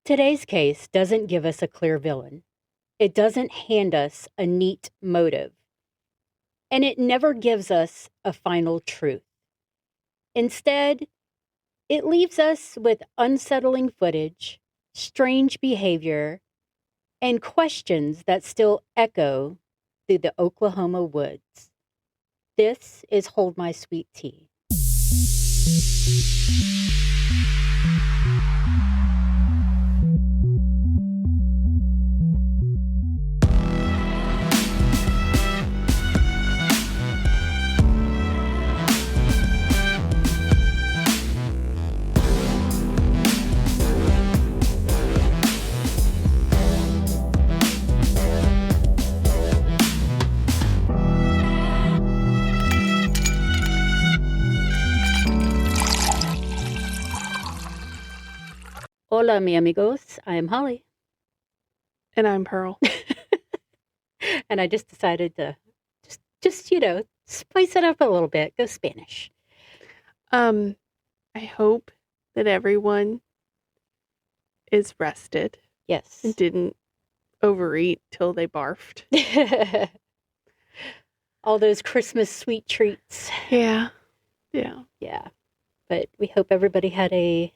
Today's case doesn't give us a clear villain. It doesn't hand us a neat motive. And it never gives us a final truth. Instead, it leaves us with unsettling footage, strange behavior, and questions that still echo through the Oklahoma woods. This is Hold My Sweet Tea. Hola, mi amigos. I am Holly. And I'm Pearl. And I just decided to just spice it up a little bit. Go Spanish. I hope that everyone is rested. Yes. And didn't overeat till they barfed. All those Christmas sweet treats. Yeah. But we hope everybody had a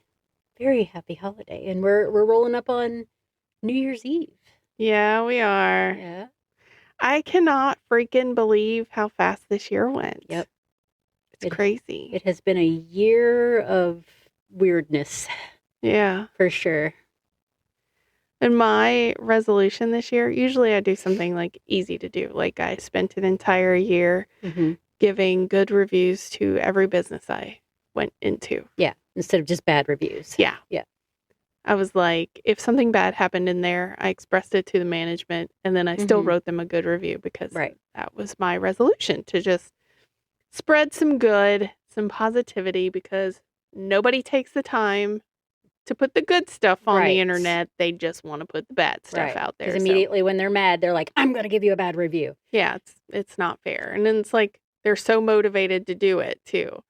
very happy holiday. And we're rolling up on New Year's Eve. Yeah, we are. Yeah. I cannot freaking believe how fast this year went. Yep. It's crazy. It has been a year of weirdness. Yeah. For sure. And my resolution this year, usually I do something like easy to do. Like I spent an entire year giving good reviews to every business I went into. Yeah. Instead of just bad reviews. Yeah. Yeah. I was like, if something bad happened in there, I expressed it to the management and then I still wrote them a good review because that was my resolution, to just spread some good, some positivity, because nobody takes the time to put the good stuff on the internet. They just want to put the bad stuff out there. Because immediately when they're mad, they're like, I'm going to give you a bad review. Yeah, it's not fair. And then it's like, they're so motivated to do it too.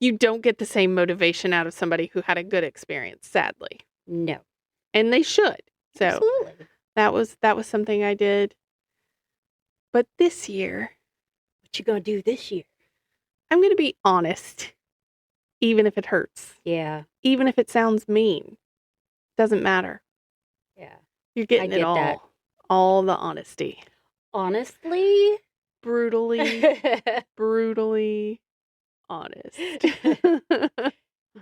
You don't get the same motivation out of somebody who had a good experience, sadly. No. And they should. So absolutely. That was something I did. But this year, what you gonna do this year? I'm gonna be honest. Even if it hurts. Yeah. Even if it sounds mean. Doesn't matter. Yeah. You're getting it all. That. All the honesty. Honestly? Brutally honest. The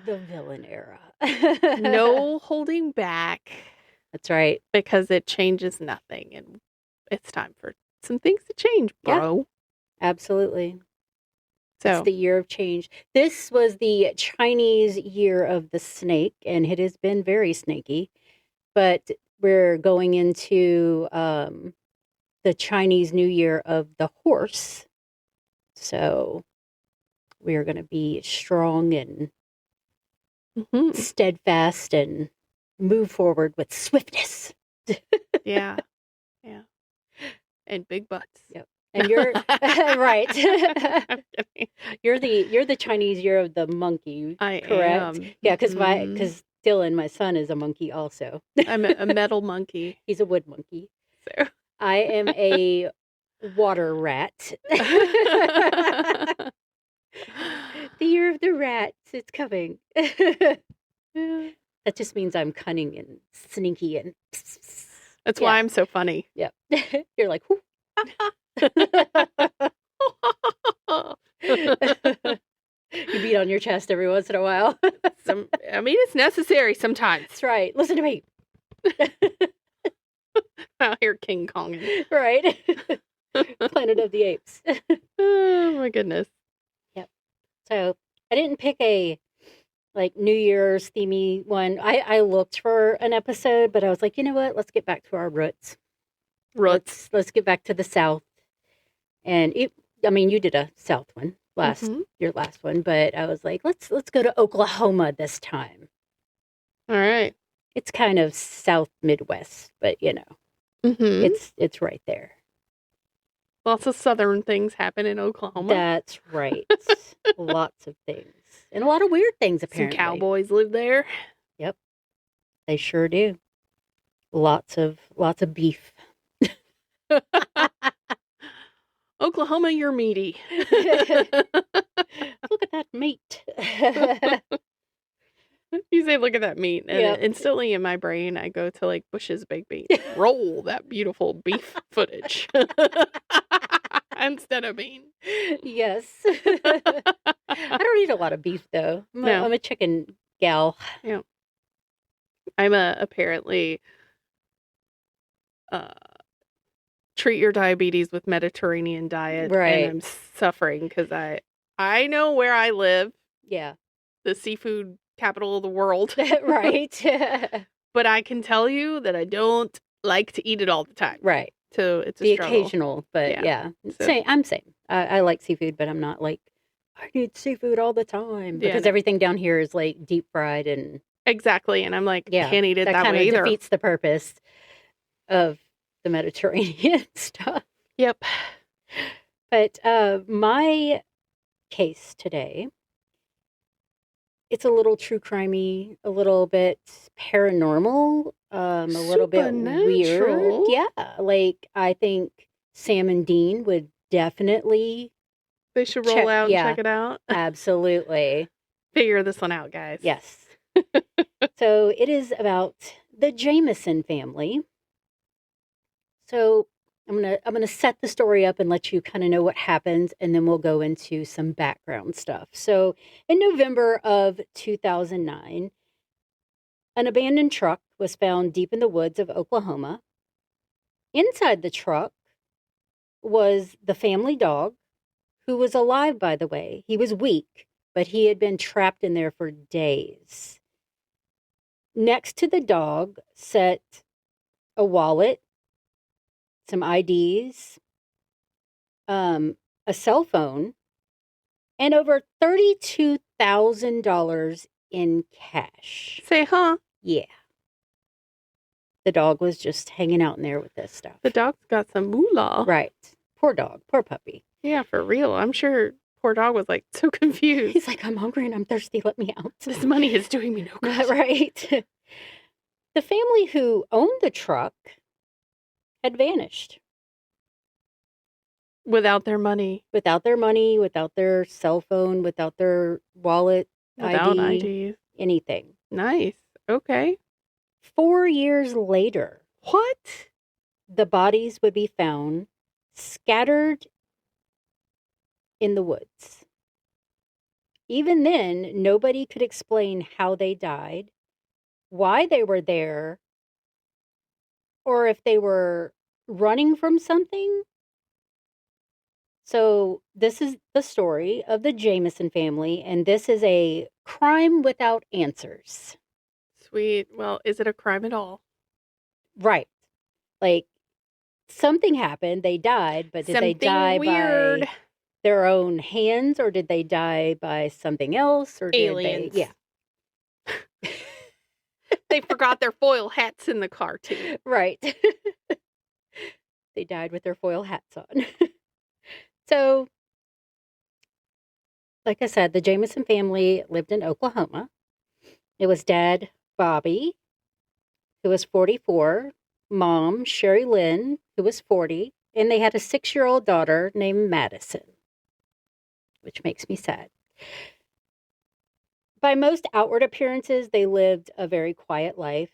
villain era. No holding back. That's right. Because it changes nothing. And it's time for some things to change, bro. Yeah, absolutely. So it's the year of change. This was the Chinese year of the snake, and it has been very snaky. But we're going into the Chinese New Year of the horse. So we are going to be strong and steadfast and move forward with swiftness. Yeah. And big butts. Yep. And you're right. You're the Chinese year of the monkey. I correct? am. Yeah, because Dylan, my son, is a monkey also. I'm a metal monkey. He's a wood monkey. So I am a water rat. The year of the rats. It's coming. That just means I'm cunning and sneaky and. That's why I'm so funny. Yeah. You're like, whoo. You beat on your chest every once in a while. It's necessary sometimes. That's right. Listen to me. Out here King Konging. Right. Planet of the Apes. Oh my goodness. Yep. So I didn't pick a New Year's themey one. I looked for an episode, but I was like, you know what? Let's get back to our roots. Let's get back to the South. And you did a South one your last one, but I was like, let's go to Oklahoma this time. All right. It's kind of South Midwest, but it's right there. Lots of Southern things happen in Oklahoma. That's right. Lots of things. And a lot of weird things, apparently. Some cowboys live there. Yep. They sure do. Lots of beef. Oklahoma, you're meaty. Look at that meat. You say, look at that meat. And instantly in my brain, I go to like Bush's Baked Beans. Roll that beautiful beef footage. Instead of bean. Yes. I don't eat a lot of beef, though. I'm a chicken gal. Yeah. I'm apparently treat your diabetes with Mediterranean diet. Right. And I'm suffering because I know where I live. Yeah. The seafood capital of the world. Right. But I can tell you that I don't like to eat it all the time. Right. So it's a the struggle. Occasional, but yeah. So, I'm same. I like seafood, but I'm not like, I need seafood all the time. Because everything down here is like deep fried and... Exactly. And I'm like, can't eat it that way either. That kind of defeats the purpose of the Mediterranean stuff. Yep. But my case today, it's a little true crimey, a little bit paranormal, a little bit weird. Yeah, like I think Sam and Dean would definitely... They should roll out and check it out. Absolutely. Figure this one out, guys. Yes. So it is about the Jameson family. So I'm gonna set the story up and let you kind of know what happens, and then we'll go into some background stuff. So in November of 2009, an abandoned truck was found deep in the woods of Oklahoma. Inside the truck was the family dog, who was alive, by the way. He was weak, but he had been trapped in there for days. Next to the dog sat a wallet, some IDs, a cell phone, and over $32,000 in cash. Say, huh? Yeah. The dog was just hanging out in there with this stuff. The dog's got some moolah. Right. Poor dog. Poor puppy. Yeah, for real. I'm sure poor dog was like so confused. He's like, I'm hungry and I'm thirsty. Let me out. This money is doing me no good. Right. The family who owned the truck had vanished. Without their money. Without their money, without their cell phone, without their wallet, without ID, anything. Nice. Okay. 4 years later. What? The bodies would be found scattered in the woods. Even then, nobody could explain how they died, why they were there, or if they were running from something. So this is the story of the Jameson family, and this is a crime without answers. Sweet. Well, is it a crime at all? Right. Like, something happened, they died, but did they die weird by their own hands, or did they die by something else, or aliens? Did they... Yeah. They forgot their foil hats in the car, too. Right. They died with their foil hats on. So, like I said, the Jameson family lived in Oklahoma. It was Dad, Bobby, who was 44, Mom, Sherry Lynn, who was 40, and they had a 6-year-old daughter named Madison, which makes me sad. By most outward appearances, they lived a very quiet life.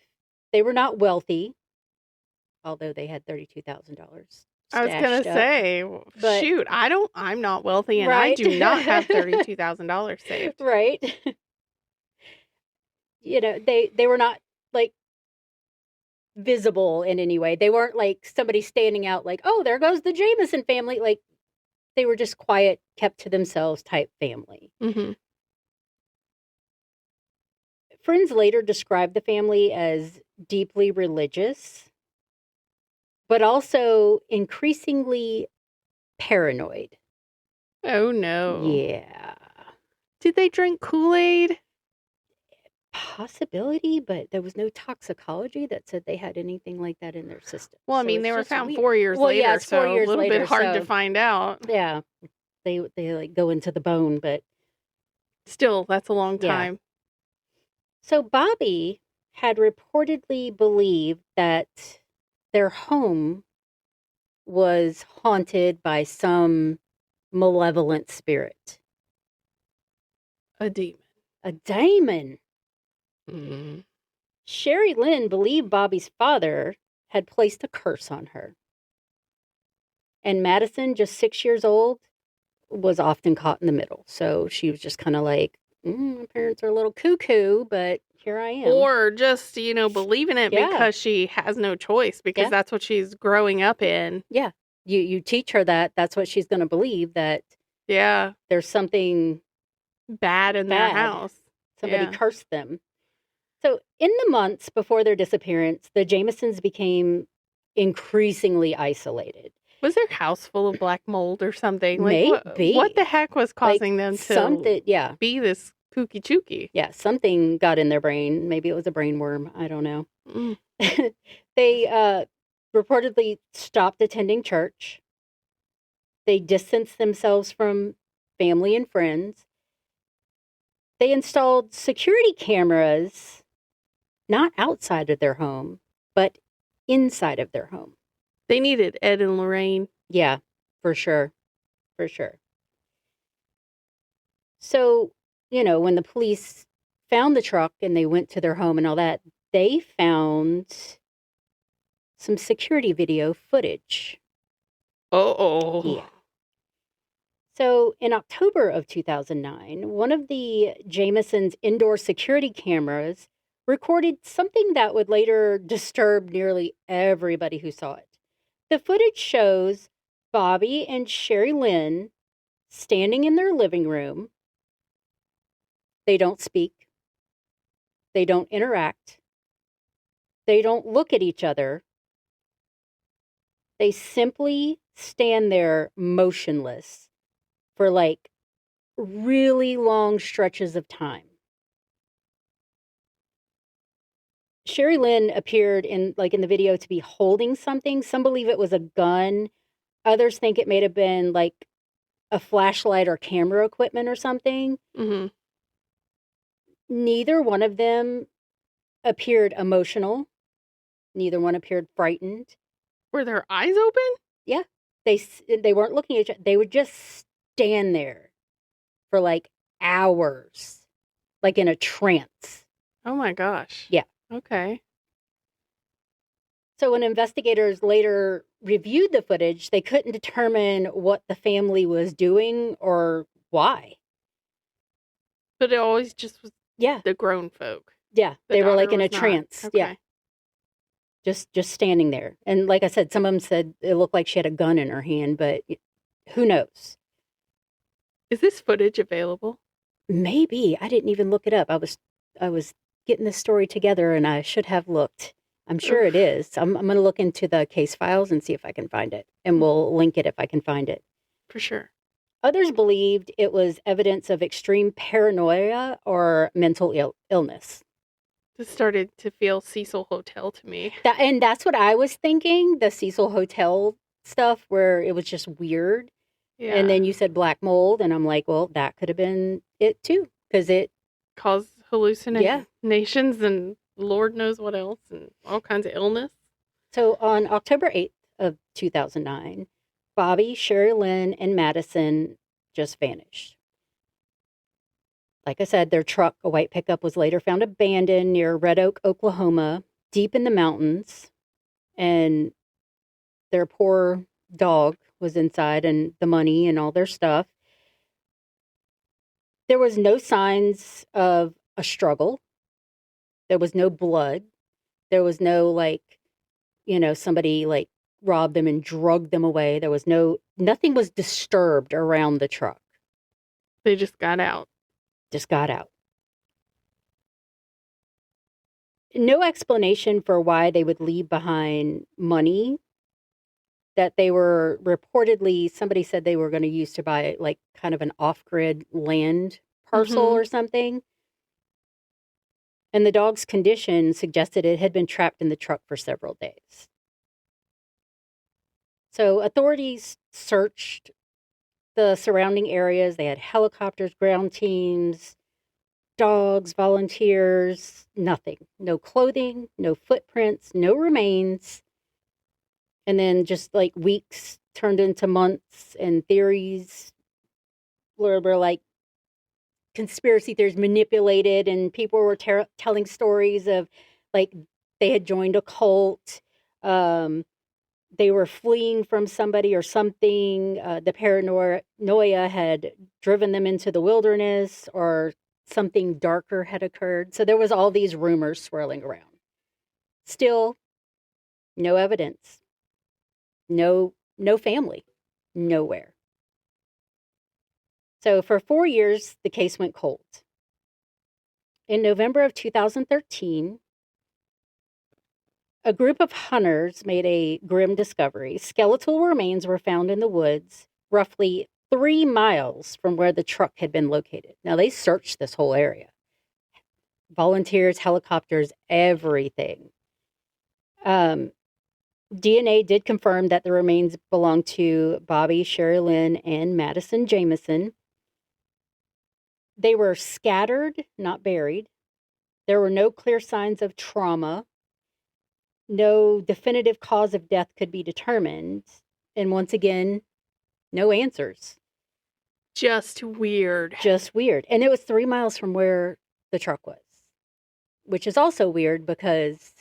They were not wealthy, although they had $32,000. I was going to say, shoot, I'm not wealthy, and right? I do not have $32,000 saved. Right. You know, they were not, like, visible in any way. They weren't, like, somebody standing out like, oh, there goes the Jameson family. Like, they were just quiet, kept to themselves type family. Mm-hmm. Friends later described the family as deeply religious, but also increasingly paranoid. Oh, no. Yeah. Did they drink Kool-Aid? Possibility, but there was no toxicology that said they had anything like that in their system. Well, I mean, they were found 4 years later, yeah, so 4 years a little bit hard to find out. Yeah. They like go into the bone, but still, that's a long time. Yeah. So Bobby had reportedly believed that their home was haunted by some malevolent spirit. A demon. A demon. Mm-hmm. Sherry Lynn believed Bobby's father had placed a curse on her. And Madison, just 6 years old, was often caught in the middle. So she was just kind of like, my parents are a little cuckoo, but here I am. Or just, believing it because she has no choice, because that's what she's growing up in. Yeah. You teach her that. That's what she's going to believe, that there's something bad in their house. Somebody cursed them. So in the months before their disappearance, the Jamisons became increasingly isolated. Was their house full of black mold or something? Maybe. What the heck was causing them to be this kooky chooky? Yeah, something got in their brain. Maybe it was a brain worm. I don't know. They reportedly stopped attending church. They distanced themselves from family and friends. They installed security cameras, not outside of their home, but inside of their home. They needed Ed and Lorraine. Yeah, for sure. For sure. So, when the police found the truck and they went to their home and all that, they found some security video footage. Uh-oh. Yeah. So in October of 2009, one of the Jameson's indoor security cameras recorded something that would later disturb nearly everybody who saw it. The footage shows Bobby and Sherry Lynn standing in their living room. They don't speak. They don't interact. They don't look at each other. They simply stand there motionless for like really long stretches of time. Sherry Lynn appeared in the video to be holding something. Some believe it was a gun. Others think it may have been like a flashlight or camera equipment or something. Mm-hmm. Neither one of them appeared emotional. Neither one appeared frightened. Were their eyes open? Yeah. They weren't looking at each other. They would just stand there for like hours, like in a trance. Oh my gosh. Yeah. Okay. So when investigators later reviewed the footage, they couldn't determine what the family was doing or why. But it always just was the grown folk. Yeah. They were like in a trance. Okay. Yeah. Just standing there. And like I said, some of them said it looked like she had a gun in her hand, but who knows? Is this footage available? Maybe. I didn't even look it up. I was getting this story together and I should have looked. I'm sure it is. I'm going to look into the case files and see if I can find it. And we'll link it if I can find it. For sure. Others believed it was evidence of extreme paranoia or mental illness. This started to feel Cecil Hotel to me. And that's what I was thinking, the Cecil Hotel stuff where it was just weird. Yeah. And then you said black mold, and I'm like, well, that could have been it too, because it caused hallucinations and Lord knows what else and all kinds of illness. So on October 8th of 2009, Bobby, Sherry Lynn, and Madison just vanished. Like I said, their truck, a white pickup, was later found abandoned near Red Oak, Oklahoma, deep in the mountains. And their poor dog was inside, and the money and all their stuff. There was no signs of a struggle. There was no blood. There was no, somebody, robbed them and drugged them away. There was nothing was disturbed around the truck. They just got out. No explanation for why they would leave behind money that they were reportedly, somebody said they were going to use to buy kind of an off-grid land parcel or something. And the dog's condition suggested it had been trapped in the truck for several days. So authorities searched the surrounding areas. They had helicopters, ground teams, dogs, volunteers, nothing. No clothing, no footprints, no remains. And then just like weeks turned into months, and theories were like conspiracy theories manipulated, and people were telling stories of like they had joined a cult. They were fleeing from somebody or something. The paranoia had driven them into the wilderness, or something darker had occurred. So there was all these rumors swirling around. Still, no evidence. No family. Nowhere. So for 4 years, the case went cold. In November of 2013, a group of hunters made a grim discovery. Skeletal remains were found in the woods, roughly 3 miles from where the truck had been located. Now, they searched this whole area. Volunteers, helicopters, everything. DNA did confirm that the remains belonged to Bobby, Sherry Lynn, and Madison Jameson. They were scattered, not buried. There were no clear signs of trauma. No definitive cause of death could be determined. And once again, no answers. Just weird. Just weird. And it was 3 miles from where the truck was, which is also weird because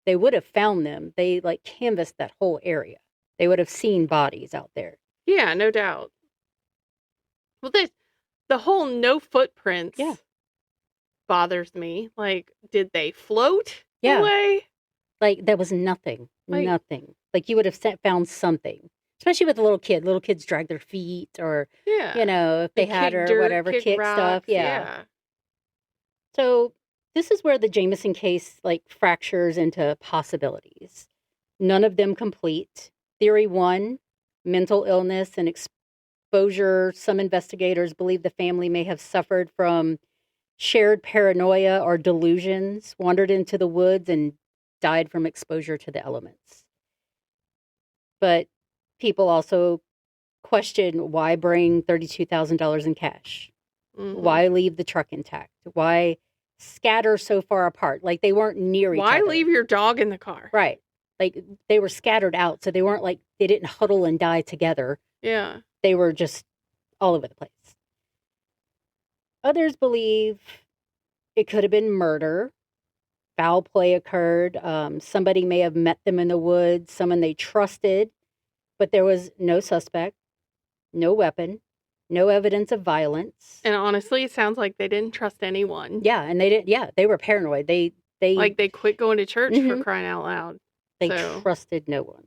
they would have found them. They like canvassed that whole area. They would have seen bodies out there. Yeah, no doubt. Well, the whole no footprints bothers me. Like, did they float away? Like, there was nothing. Nothing. Like, you would have found something. Especially with a little kid. Little kids drag their feet, or, you know, if they had her, dirt, whatever, kick rocks, stuff. Yeah. So this is where the Jameson case, like, fractures into possibilities. None of them complete. Theory 1, mental illness and exposure. Some investigators believe the family may have suffered from shared paranoia or delusions, wandered into the woods, and died from exposure to the elements. But people also question, why bring $32,000 in cash? Mm-hmm. Why leave the truck intact? Why scatter so far apart? Like, they weren't near each other. Why leave your dog in the car? Right. Like, they were scattered out, so they weren't like, they didn't huddle and die together. Yeah. They were just all over the place. Others believe it could have been murder. Foul play occurred. Somebody may have met them in the woods, someone they trusted, but there was no suspect, no weapon, no evidence of violence. And honestly, it sounds like they didn't trust anyone. Yeah, and they didn't. Yeah, they were paranoid. They like, they quit going to church, for crying out loud. They trusted no one.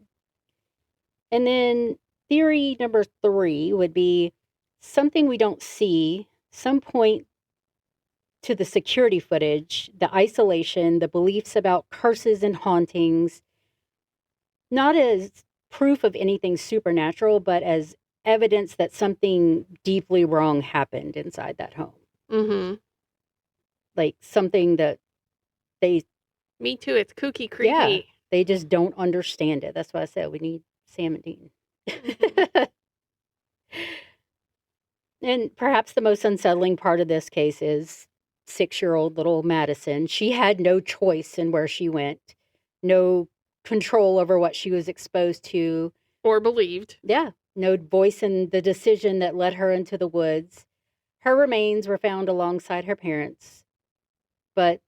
And then theory number 3 would be something we don't see, some point to the security footage, the isolation, the beliefs about curses and hauntings, not as proof of anything supernatural, but as evidence that something deeply wrong happened inside that home. Mm-hmm. Like something that they... Me too, it's kooky, creepy. Yeah, they just don't understand it. That's why I said we need Sam and Dean. Mm-hmm. And perhaps the most unsettling part of this case is 6-year-old little Madison. She had no choice in where she went, no control over what she was exposed to. Or believed. Yeah, no voice in the decision that led her into the woods. Her remains were found alongside her parents. But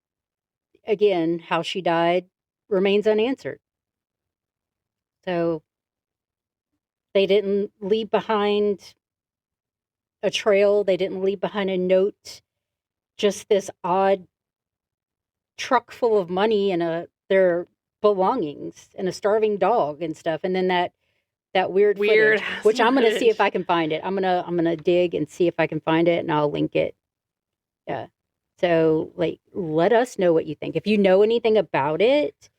again, how she died remains unanswered. So they didn't leave behind a trail. They didn't leave behind a note. Just this odd truck full of money and their belongings and a starving dog and stuff. And then that weird footage, which I'm going to see if I can find it. I'm going to dig and see if I can find it, and I'll link it. Yeah. So, like, let us know what you think. If you know anything about it,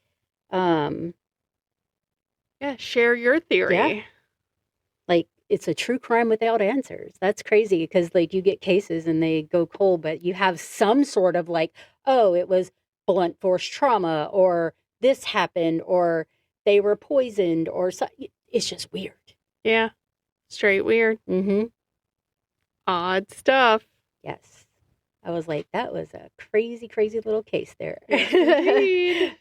share your theory. Yeah. Like, it's a true crime without answers. That's crazy, because, like, you get cases and they go cold, but you have some sort of, like, oh, it was blunt force trauma, or this happened, or they were poisoned, or something. It's just weird. Yeah. Straight weird. Mm-hmm. Odd stuff. Yes. I was like, that was a crazy, crazy little case there. Yes,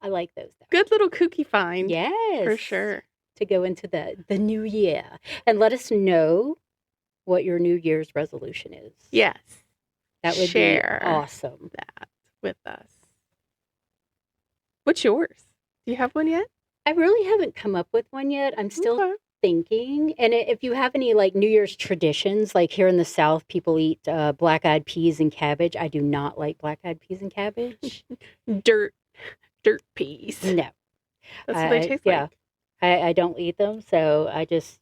I like those. Though. Good little kooky find. Yes. For sure. To go into the new year. And let us know what your New Year's resolution is. Yes. That would be awesome. That with us. What's yours? Do you have one yet? I really haven't come up with one yet. I'm still thinking. And if you have any like New Year's traditions, like here in the South, people eat black-eyed peas and cabbage. I do not like black-eyed peas and cabbage. Dirt peas. No. That's what they taste like. I don't eat them. So I just,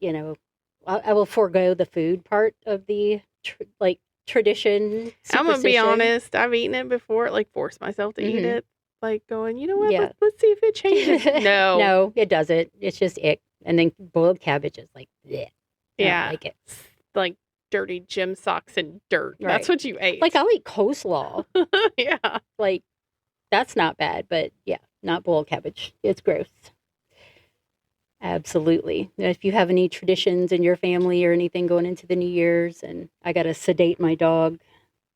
I will forego the food part of the tradition. I'm going to be honest. I've eaten it before, like forced myself to eat it. Like going, you know what? Yeah. Let's see if it changes. No. No, it doesn't. It's just ick. And then boiled cabbage is like, bleh. Yeah. I don't like it. Like dirty gym socks and dirt. Right. That's what you ate. Like I'll eat coleslaw. Yeah. Like that's not bad, but yeah, not boiled cabbage. It's gross. Absolutely. If you have any traditions in your family or anything going into the New Year's, and I got to sedate my dog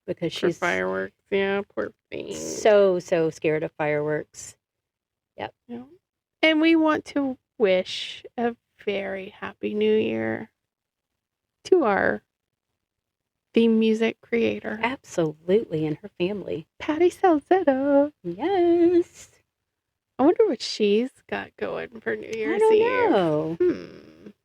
because she's fireworks. Yeah, poor thing. So scared of fireworks. Yep. Yeah. And we want to wish a very happy New Year to our theme music creator. Absolutely, and her family. Patty Salzetta. Yes. I wonder what she's got going for New Year's Eve. I don't know.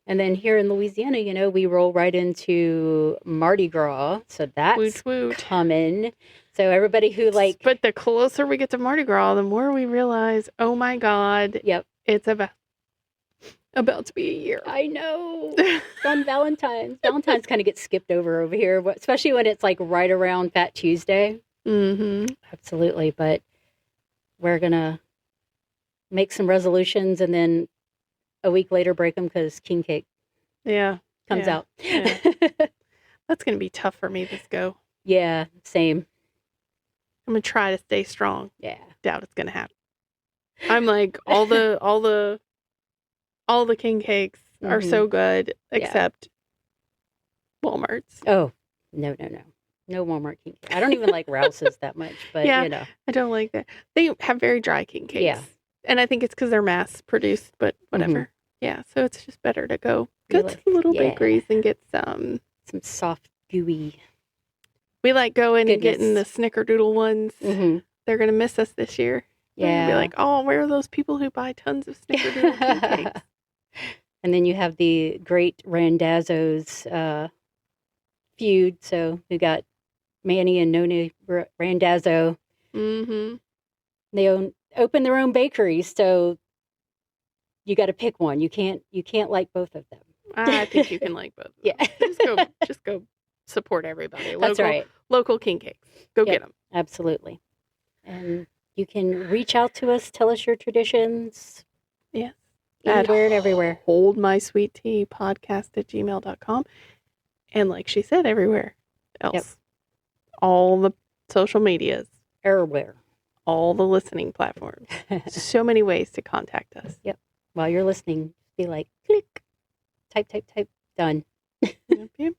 And then here in Louisiana, we roll right into Mardi Gras. So that's coming. So everybody who But the closer we get to Mardi Gras, the more we realize, oh my God. Yep. It's about to be a year. I know. On Valentine's. Valentine's kind of gets skipped over here, especially when it's like right around Fat Tuesday. Mm-hmm. Absolutely. But we're going to make some resolutions and then a week later break them because king cake comes out. Yeah. That's going to be tough for me this go. Yeah, same. I'm going to try to stay strong. Yeah. Doubt it's going to happen. I'm like all the king cakes are so good except Walmart's. Oh, no. No Walmart king cake. I don't even like Rouse's that much, but I don't like that. They have very dry king cakes. Yeah. And I think it's because they're mass produced, but whatever. Mm-hmm. Yeah, so it's just better to go to little bakeries and get some soft, gooey. We like going and getting the snickerdoodle ones. Mm-hmm. They're going to miss us this year. Yeah. Be like, oh, where are those people who buy tons of snickerdoodle king cakes? And then you have the great Randazzo's feud. So we got Manny and Noni Randazzo. Mm-hmm. They open their own bakery, so you got to pick one. You can't like both of them. I think you can like both. Yeah. just go support everybody. That's right. Local king cakes. Go get them. Absolutely. And you can reach out to us. Tell us your traditions. Yeah. Anywhere and everywhere. Hold my sweet tea podcast@gmail.com. And like she said, everywhere else. Yep. All the social medias. Everywhere. All the listening platforms. So many ways to contact us. Yep. While you're listening, be like, click, type, done. Yep.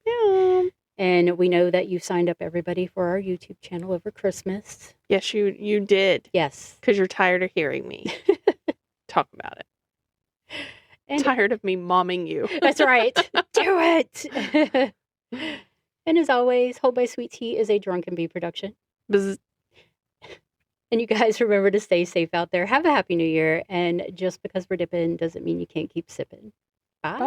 And we know that you signed up everybody for our YouTube channel over Christmas. Yes, you did. Yes. Because you're tired of hearing me talk about it. And tired of me momming you. That's right. Do it. And as always, Hold by Sweet Tea is a Drunken Bee production. Bzz. And you guys remember to stay safe out there. Have a happy new year. And just because we're dipping doesn't mean you can't keep sipping. Bye.